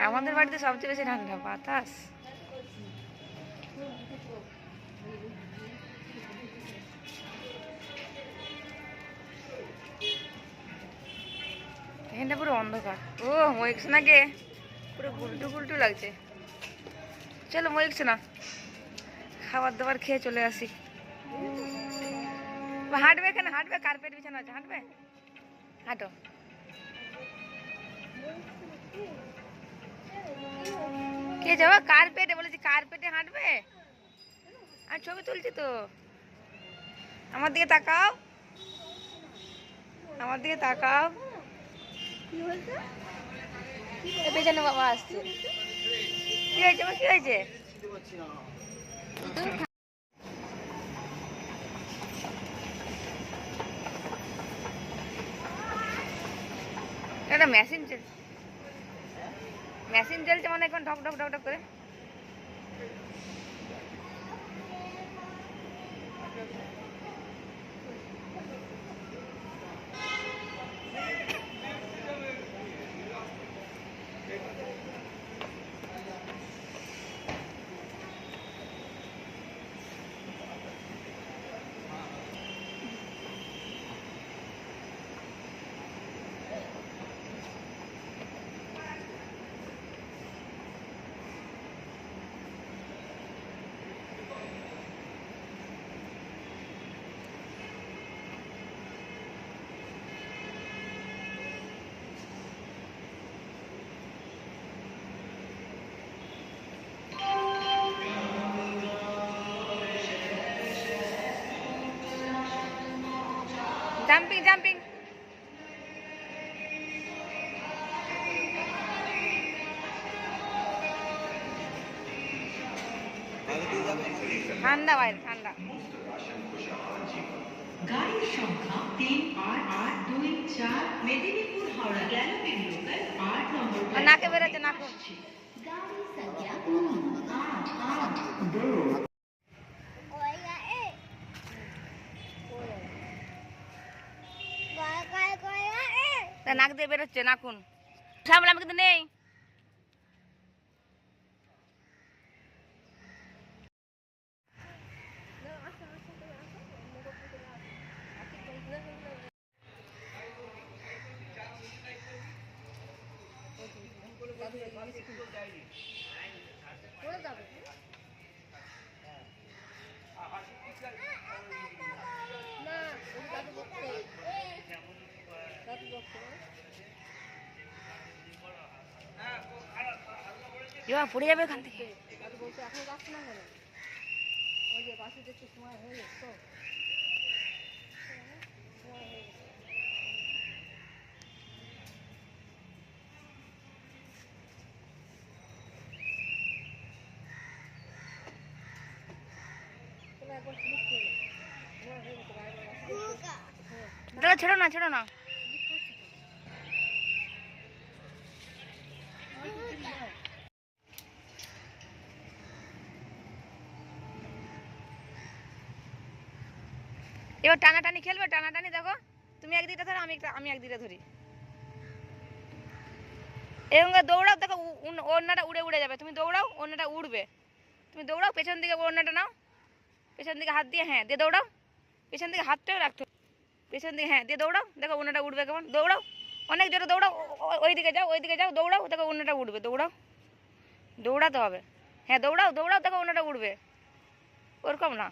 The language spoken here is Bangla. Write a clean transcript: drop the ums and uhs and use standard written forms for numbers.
আমাদের বাড়িতে সবচেয়ে বেশি ঠান্ডা বাতাস। এখানটা পুরো অন্ধকার। ও ময়ূর নাকি পুরো গুলটু গুলটু লাগছে। চলো ময়ূর না, খাবার দাবার খেয়ে চলে আসি। হাঁটবে এখানে, হাঁটবে, কার্পেট বিছানো আছে, হাঁটবে, হাঁটো। কে যাবো? কার্পেটে বলেছি, কার্পেটে হাঁটবে। আর ছবি তুলছি তো। আমার দিকে তাকাও, আমার দিকে তাকাও। পেছনে বাবা আসছে। কি হয়েছে? আমার কি হয়েছে? একটা মেশিন চলছে, মেশিন চলছে মানে এখন ঢক ঢক ঢক ঢক করে। Jumping jumping. ঠান্ডা বাইরে, ঠান্ডা। গাড়ির সংখ্যা ৩-৮-৮-২-৪ মেদিনীপুর হাওড়া গ্যালারি লোকাল ৮ নম্বর। নাকে বেরোচ্ছে, নাকুন। গাড়ি সংখ্যা ৩-৮-৮-২। নাক দিয়ে বেরোচ্ছে, নাকুন। সামলাম কিন্তু নেই। পড়ে যাবে এখান থেকে। দাদা ছেড়ো না, ছেড়ো না। এবার টানাটানি খেলবে, টানাটানি। দেখো তুমি একদিকটা ধরো, আমি একদিকটা ধরি। এরকম দৌড়াও, দেখো ওড়নাটা উড়ে উড়ে যাবে। তুমি দৌড়াও, ওড়নাটা উড়বে। তুমি দৌড়াও, পেছন দিকে ওড়নাটা নাও, পেছন দিকে হাত দিয়ে, হ্যাঁ দিয়ে দৌড়াও। পেছন দিকে হাতটাও রাখতো, পেছন দিকে, হ্যাঁ দিয়ে দৌড়াও। দেখো ওড়নাটা উড়বে কেমন। দৌড়াও, অনেক জোরে দৌড়াও। ওই দিকে যাও, ওই দিকে যাও, দৌড়াও। দেখো ওড়নাটা উড়বে। দৌড়াও, দৌড়াতে হবে। হ্যাঁ দৌড়াও, দৌড়াও। দেখো ওড়নাটা উড়বে। ওরকম না।